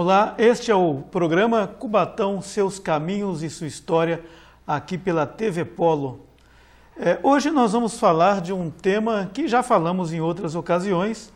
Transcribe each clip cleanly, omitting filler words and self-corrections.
Olá, este é o programa Cubatão, Seus Caminhos e Sua História, aqui pela TV Polo. Hoje nós vamos falar de um tema que já falamos em outras ocasiões,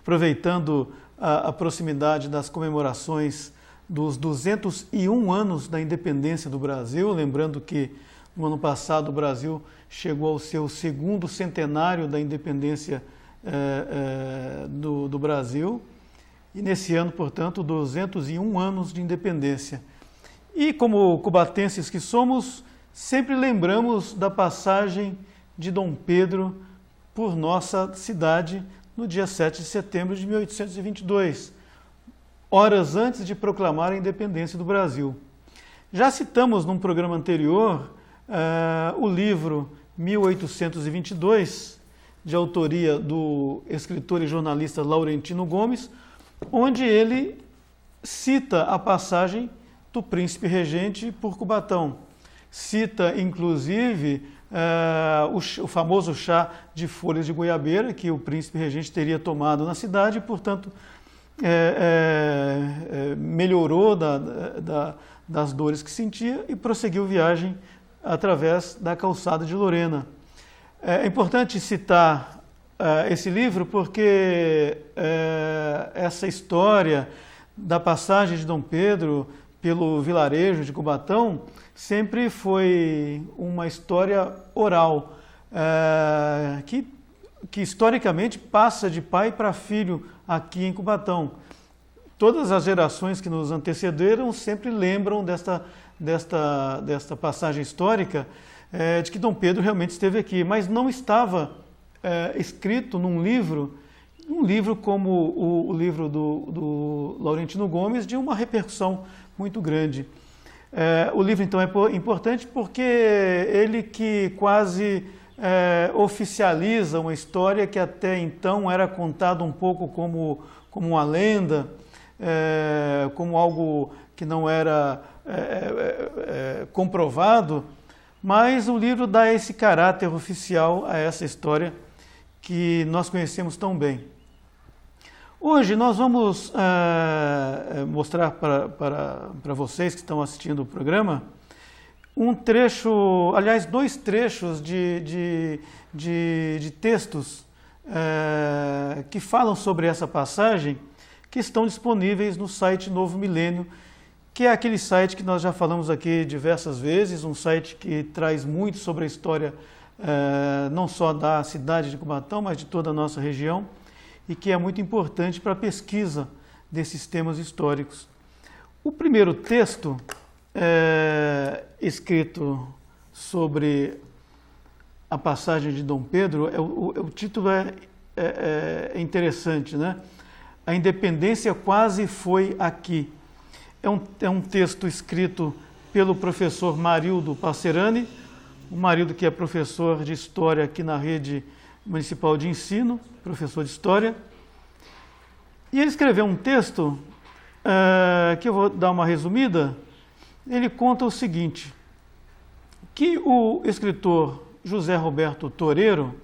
aproveitando a proximidade das comemorações dos 201 anos da independência do Brasil, lembrando que no ano passado o Brasil chegou ao seu segundo centenário da independência do Brasil. E nesse ano, portanto, 201 anos de independência. E como cubatenses que somos, sempre lembramos da passagem de Dom Pedro por nossa cidade no dia 7 de setembro de 1822, horas antes de proclamar a independência do Brasil. Já citamos num programa anterior o livro 1822, de autoria do escritor e jornalista Laurentino Gomes, onde ele cita a passagem do príncipe regente por Cubatão. Cita, inclusive, o famoso chá de folhas de goiabeira que o príncipe regente teria tomado na cidade e, portanto, melhorou das dores que sentia e prosseguiu viagem através da calçada de Lorena. É importante citar esse livro porque essa história da passagem de Dom Pedro pelo vilarejo de Cubatão sempre foi uma história oral, que historicamente passa de pai para filho aqui em Cubatão. Todas as gerações que nos antecederam sempre lembram desta passagem histórica de que Dom Pedro realmente esteve aqui, mas não estava escrito num livro como o livro do Laurentino Gomes, de uma repercussão muito grande. O livro, então, é importante porque ele que quase oficializa uma história que até então era contada um pouco como uma lenda, como algo que não era comprovado, mas o livro dá esse caráter oficial a essa história que nós conhecemos tão bem. Hoje nós vamos mostrar para vocês que estão assistindo o programa um trecho, aliás, dois trechos de textos que falam sobre essa passagem, que estão disponíveis no site Novo Milênio, que é aquele site que nós já falamos aqui diversas vezes, um site que traz muito sobre a história não só da cidade de Cubatão, mas de toda a nossa região, e que é muito importante para a pesquisa desses temas históricos. O primeiro texto escrito sobre a passagem de Dom Pedro, o título é interessante, né? A independência quase foi aqui. É um texto escrito pelo professor Marildo Passerani, o Marildo que é professor de História aqui na Rede Municipal de Ensino, professor de História. E ele escreveu um texto que eu vou dar uma resumida. Ele conta o seguinte, que o escritor José Roberto Toreiro,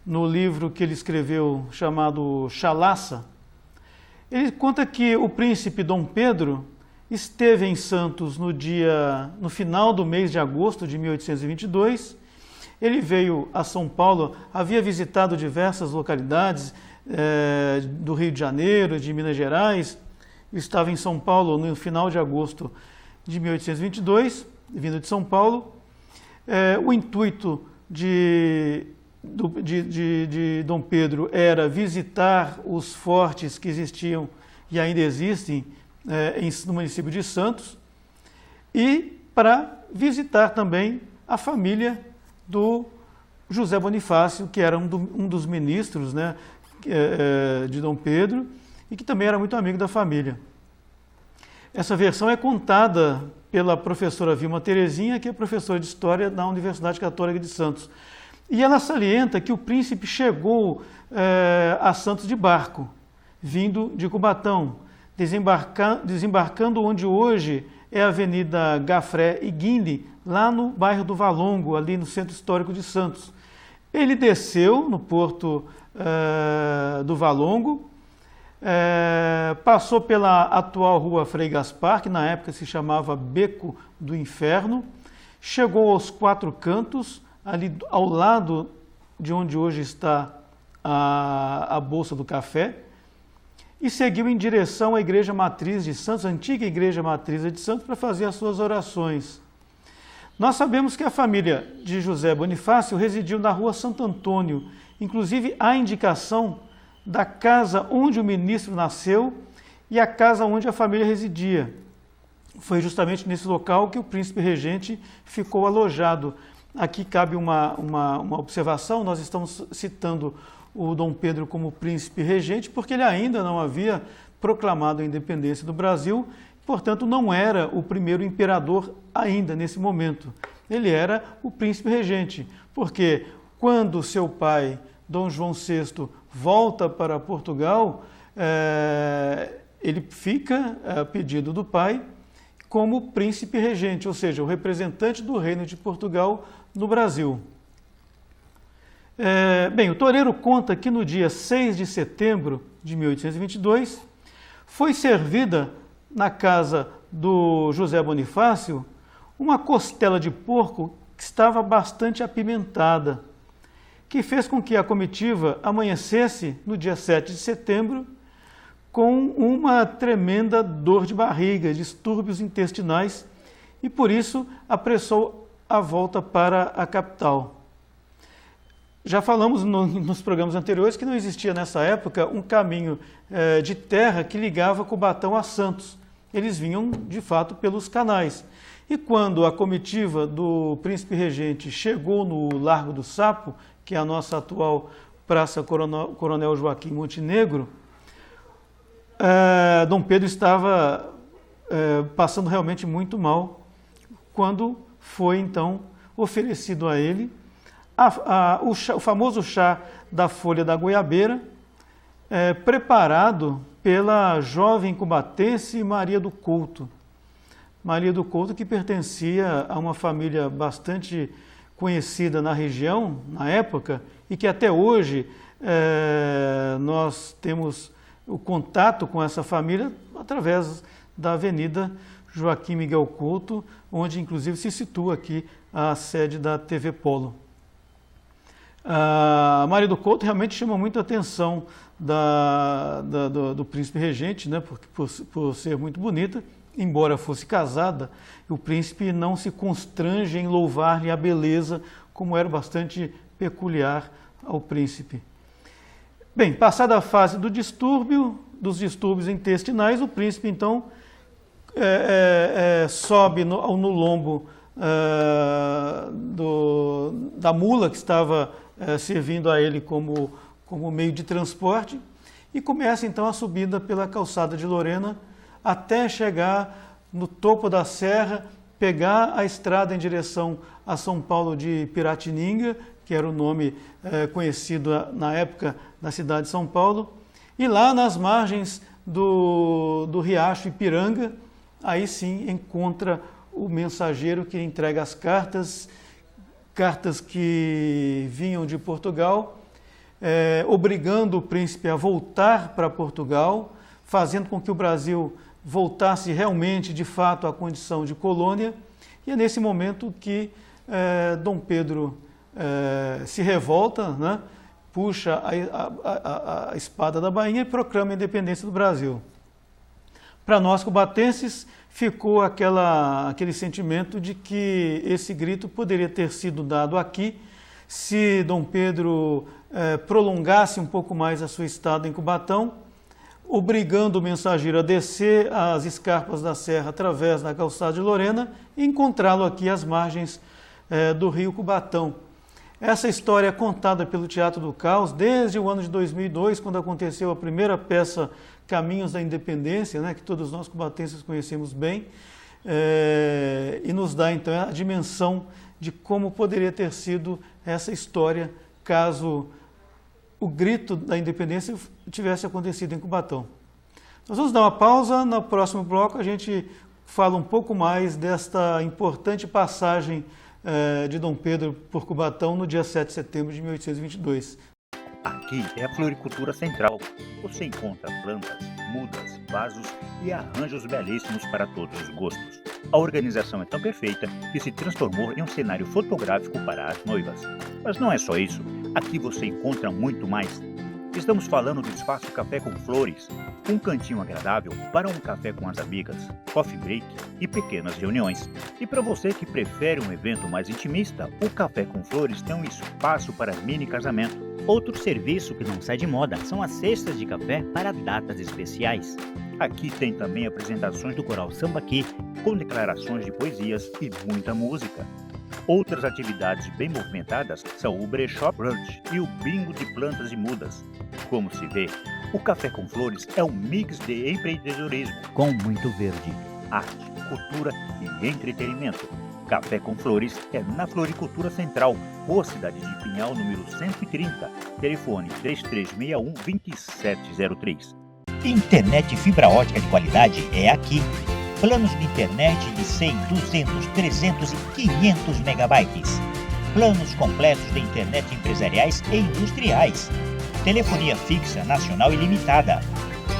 no livro que ele escreveu chamado Chalaça, ele conta que o príncipe Dom Pedro esteve em Santos no final do mês de agosto de 1822. Ele veio a São Paulo, havia visitado diversas localidades do Rio de Janeiro, de Minas Gerais. Estava em São Paulo no final de agosto de 1822, vindo de São Paulo. O intuito de Dom Pedro era visitar os fortes que existiam e ainda existem no município de Santos, e para visitar também a família do José Bonifácio, que era um dos ministros, né, de Dom Pedro, e que também era muito amigo da família. Essa versão é contada pela professora Vilma Terezinha, que é professora de História da Universidade Católica de Santos. E ela salienta que o príncipe chegou a Santos de barco, vindo de Cubatão, desembarcando onde hoje é a Avenida Gafré e Guindy, lá no bairro do Valongo, ali no Centro Histórico de Santos. Ele desceu no porto do Valongo, Passou pela atual Rua Frei Gaspar, que na época se chamava Beco do Inferno, chegou aos Quatro Cantos, ali ao lado de onde hoje está a Bolsa do Café, e seguiu em direção à Igreja Matriz de Santos, a antiga Igreja Matriz de Santos, para fazer as suas orações. Nós sabemos que a família de José Bonifácio residiu na Rua Santo Antônio, inclusive há indicação da casa onde o ministro nasceu e a casa onde a família residia. Foi justamente nesse local que o príncipe regente ficou alojado. Aqui cabe uma observação, nós estamos citando o Dom Pedro como príncipe regente, porque ele ainda não havia proclamado a independência do Brasil, portanto não era o primeiro imperador ainda nesse momento. Ele era o príncipe regente, porque quando seu pai, Dom João VI, volta para Portugal, ele fica, a pedido do pai, como príncipe regente, ou seja, o representante do Reino de Portugal no Brasil. Bem, o Toureiro conta que no dia 6 de setembro de 1822 foi servida na casa do José Bonifácio uma costela de porco que estava bastante apimentada, que fez com que a comitiva amanhecesse no dia 7 de setembro com uma tremenda dor de barriga, distúrbios intestinais, e por isso apressou a volta para a capital. Já falamos nos programas anteriores que não existia nessa época um caminho de terra que ligava Cubatão a Santos. Eles vinham, de fato, pelos canais. E quando a comitiva do príncipe regente chegou no Largo do Sapo, que é a nossa atual Praça Coronel Joaquim Montenegro, Dom Pedro estava passando realmente muito mal, quando foi, então, oferecido a ele o famoso chá da folha da goiabeira, preparado pela jovem cubatense Maria do Couto. Maria do Couto, que pertencia a uma família bastante conhecida na região, na época, e que até hoje nós temos o contato com essa família através da Avenida Joaquim Miguel Couto, onde inclusive se situa aqui a sede da TV Polo. A Maria do Couto realmente chama muito a atenção do príncipe regente, né, por ser muito bonita, embora fosse casada, o príncipe não se constrange em louvar-lhe a beleza, como era bastante peculiar ao príncipe. Bem, passada a fase dos distúrbios intestinais, o príncipe então sobe no lombo da mula que estava servindo a ele como meio de transporte, e começa então a subida pela calçada de Lorena até chegar no topo da serra, pegar a estrada em direção a São Paulo de Piratininga, que era o nome conhecido na época da cidade de São Paulo, e lá nas margens do riacho Ipiranga, aí sim encontra o mensageiro que entrega as cartas que vinham de Portugal, obrigando o príncipe a voltar para Portugal, fazendo com que o Brasil voltasse realmente, de fato, à condição de colônia. E é nesse momento que Dom Pedro se revolta, né, puxa a espada da bainha e proclama a independência do Brasil. Para nós cubatenses, ficou aquele sentimento de que esse grito poderia ter sido dado aqui se Dom Pedro prolongasse um pouco mais a sua estada em Cubatão, obrigando o mensageiro a descer as escarpas da serra através da calçada de Lorena e encontrá-lo aqui às margens do rio Cubatão. Essa história é contada pelo Teatro do Caos desde o ano de 2002, quando aconteceu a primeira peça Caminhos da Independência, né, que todos nós cubatenses conhecemos bem, e nos dá então a dimensão de como poderia ter sido essa história caso o grito da independência tivesse acontecido em Cubatão. Nós vamos dar uma pausa, no próximo bloco a gente fala um pouco mais desta importante passagem de Dom Pedro por Cubatão no dia 7 de setembro de 1822. Aqui é a Floricultura Central. Você encontra plantas, mudas, vasos e arranjos belíssimos para todos os gostos. A organização é tão perfeita que se transformou em um cenário fotográfico para as noivas. Mas não é só isso. Aqui você encontra muito mais. Estamos falando do Espaço Café com Flores, um cantinho agradável para um café com as amigas, coffee break e pequenas reuniões. E para você que prefere um evento mais intimista, o Café com Flores tem um espaço para mini casamento. Outro serviço que não sai de moda são as cestas de café para datas especiais. Aqui tem também apresentações do Coral Sambaqui, com declarações de poesias e muita música. Outras atividades bem movimentadas são o Brechó Brunch e o Bingo de Plantas e Mudas. Como se vê, o Café com Flores é um mix de empreendedorismo, Com muito verde. arte, cultura e entretenimento. Café com Flores é na Floricultura Central, Rua Cidade de Pinhal, número 130, telefone 3361-2703. Internet fibra ótica de qualidade é aqui. Planos de internet de 100, 200, 300 e 500 megabytes. Planos completos de internet empresariais e industriais. Telefonia fixa nacional ilimitada.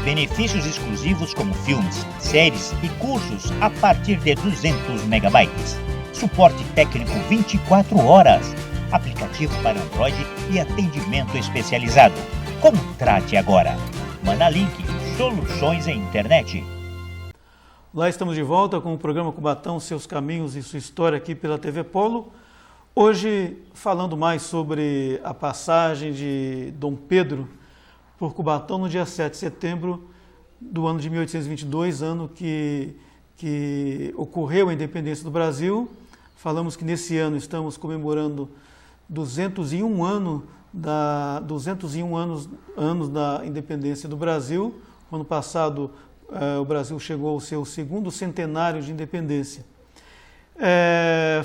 Benefícios exclusivos como filmes, séries e cursos a partir de 200 megabytes. Suporte técnico 24 horas. Aplicativo para Android e atendimento especializado. Contrate agora. Manalink, soluções em internet. Lá estamos de volta com o programa Cubatão, seus caminhos e sua história aqui pela TV Polo. Hoje falando mais sobre a passagem de Dom Pedro por Cubatão no dia 7 de setembro do ano de 1822, ano que ocorreu a independência do Brasil. Falamos que nesse ano estamos comemorando 201 anos da independência do Brasil. Ano passado o Brasil chegou ao seu segundo centenário de independência.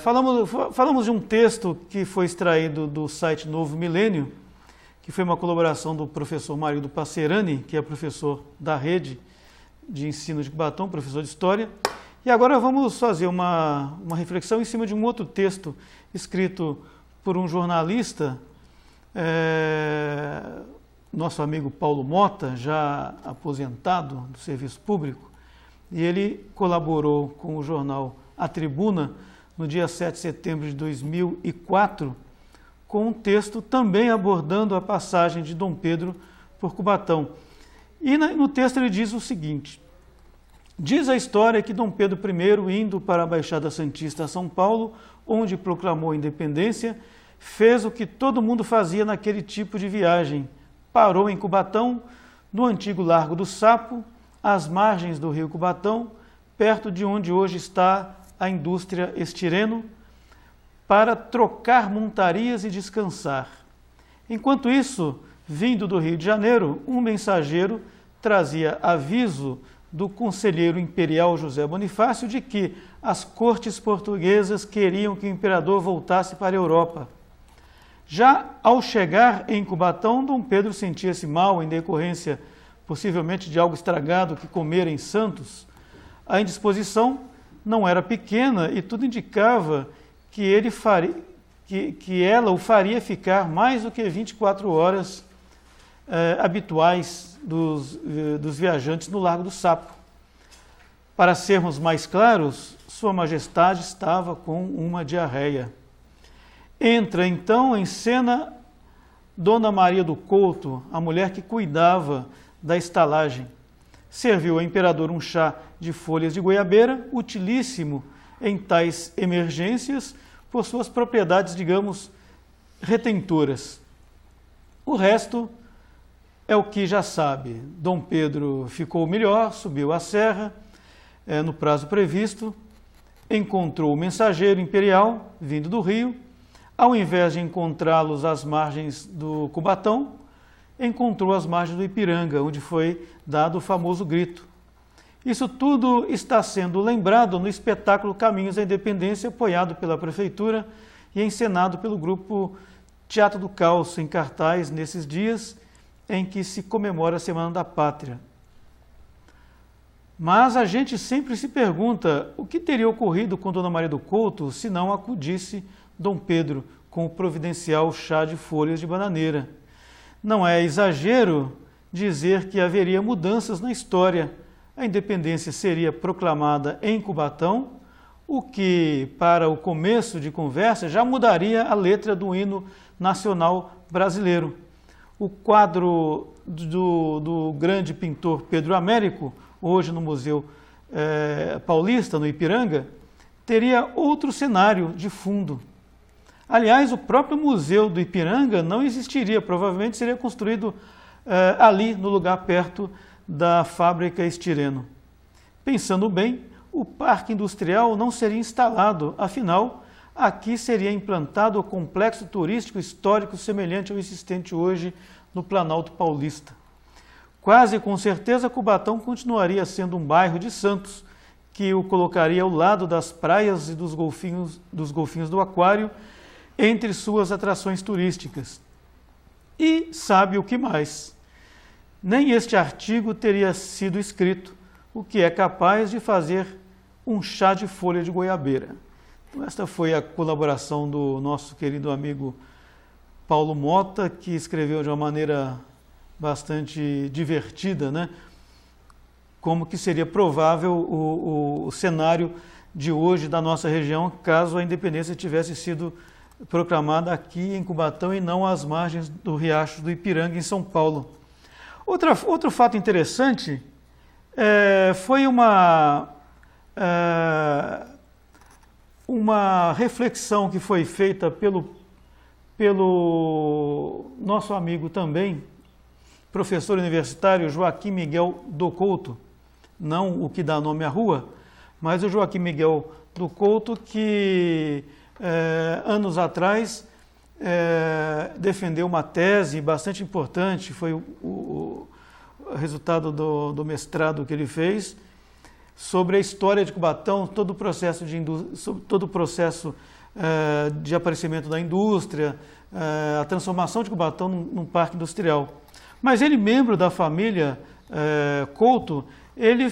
Falamos de um texto que foi extraído do site Novo Milênio, que foi uma colaboração do professor Marildo Passerani, que é professor da rede de ensino de Cubatão, professor de História. E agora vamos fazer uma reflexão em cima de um outro texto escrito por um jornalista, nosso amigo Paulo Mota, já aposentado do serviço público, e ele colaborou com o jornal A Tribuna no dia 7 de setembro de 2004, com um texto também abordando a passagem de Dom Pedro por Cubatão. E no texto ele diz o seguinte: diz a história que Dom Pedro I, indo para a Baixada Santista a São Paulo, onde proclamou a independência, fez o que todo mundo fazia naquele tipo de viagem. Parou em Cubatão, no antigo Largo do Sapo, às margens do rio Cubatão, perto de onde hoje está a indústria Estireno, para trocar montarias e descansar. Enquanto isso, vindo do Rio de Janeiro, um mensageiro trazia aviso do conselheiro imperial José Bonifácio de que as cortes portuguesas queriam que o imperador voltasse para a Europa. Já ao chegar em Cubatão, Dom Pedro sentia-se mal em decorrência, possivelmente, de algo estragado que comera em Santos. A indisposição não era pequena e tudo indicava que ela o faria ficar mais do que 24 horas habituais dos viajantes no Largo do Sapo. Para sermos mais claros, Sua Majestade estava com uma diarreia. Entra então em cena Dona Maria do Couto, a mulher que cuidava da estalagem. Serviu ao imperador um chá de folhas de goiabeira, utilíssimo em tais emergências, por suas propriedades, digamos, retentoras. O resto é o que já sabe. Dom Pedro ficou melhor, subiu a serra, no prazo previsto, encontrou o mensageiro imperial, vindo do Rio. Ao invés de encontrá-los às margens do Cubatão, encontrou as margens do Ipiranga, onde foi dado o famoso grito. Isso tudo está sendo lembrado no espetáculo Caminhos da Independência, apoiado pela Prefeitura e encenado pelo grupo Teatro do Caos, em cartaz nesses dias em que se comemora a Semana da Pátria. Mas a gente sempre se pergunta o que teria ocorrido com Dona Maria do Couto se não acudisse Dom Pedro com o providencial chá de folhas de bananeira. Não é exagero dizer que haveria mudanças na história. A independência seria proclamada em Cubatão, o que, para o começo de conversa, já mudaria a letra do hino nacional brasileiro. O quadro do grande pintor Pedro Américo, hoje no Museu Paulista, no Ipiranga, teria outro cenário de fundo. Aliás, o próprio Museu do Ipiranga não existiria, provavelmente seria construído ali, no lugar perto da fábrica Estireno. Pensando bem, o parque industrial não seria instalado, afinal, aqui seria implantado o complexo turístico histórico semelhante ao existente hoje no Planalto Paulista. Quase com certeza, Cubatão continuaria sendo um bairro de Santos, que o colocaria ao lado das praias e dos golfinhos do aquário, entre suas atrações turísticas. E sabe o que mais? Nem este artigo teria sido escrito, o que é capaz de fazer um chá de folha de goiabeira. Então, esta foi a colaboração do nosso querido amigo Paulo Mota, que escreveu de uma maneira bastante divertida, né? Como que seria provável o cenário de hoje da nossa região, caso a independência tivesse sido proclamada aqui em Cubatão e não às margens do Riacho do Ipiranga, em São Paulo. Outro fato interessante foi uma reflexão que foi feita pelo nosso amigo também, professor universitário Joaquim Miguel do Couto, não o que dá nome à rua, mas o Joaquim Miguel do Couto, que anos atrás defendeu uma tese bastante importante, foi o resultado do mestrado que ele fez, sobre a história de Cubatão, todo o processo de aparecimento da indústria, a transformação de Cubatão num parque industrial. Mas ele, membro da família Couto, ele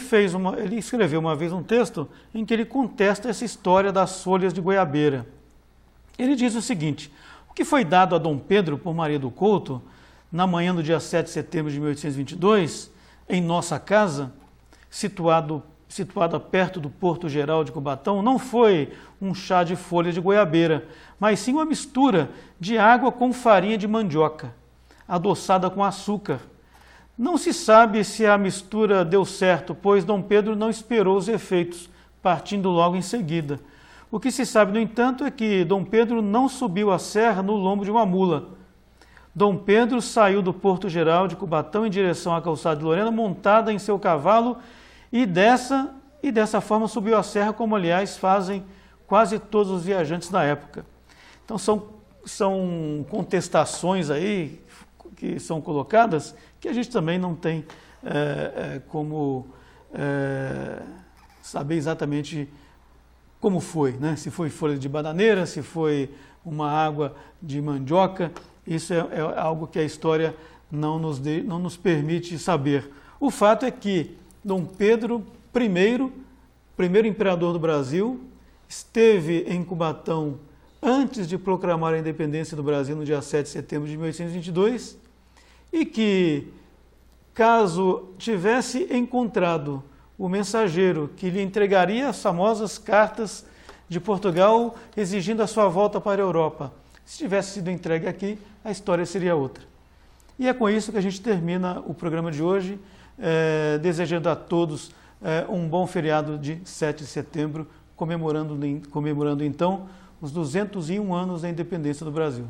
escreveu uma vez um texto em que ele contesta essa história das folhas de goiabeira. Ele diz o seguinte: o que foi dado a Dom Pedro por Maria do Couto, na manhã do dia 7 de setembro de 1822, em nossa casa, situada perto do Porto Geral de Cubatão, não foi um chá de folha de goiabeira, mas sim uma mistura de água com farinha de mandioca, adoçada com açúcar. Não se sabe se a mistura deu certo, pois Dom Pedro não esperou os efeitos, partindo logo em seguida. O que se sabe, no entanto, é que Dom Pedro não subiu a serra no lombo de uma mula. Dom Pedro saiu do Porto Geral de Cubatão em direção à calçada de Lorena, montada em seu cavalo, e dessa forma subiu a serra, como aliás fazem quase todos os viajantes da época. Então são contestações aí que são colocadas, que a gente também não tem como saber exatamente como foi, né? Se foi folha de bananeira, se foi uma água de mandioca, isso é algo que a história não nos permite saber. O fato é que Dom Pedro I, primeiro imperador do Brasil, esteve em Cubatão antes de proclamar a independência do Brasil no dia 7 de setembro de 1822 e que, caso tivesse encontrado o mensageiro que lhe entregaria as famosas cartas de Portugal exigindo a sua volta para a Europa, se tivesse sido entregue aqui, a história seria outra. E é com isso que a gente termina o programa de hoje, desejando a todos um bom feriado de 7 de setembro, comemorando então os 201 anos da independência do Brasil.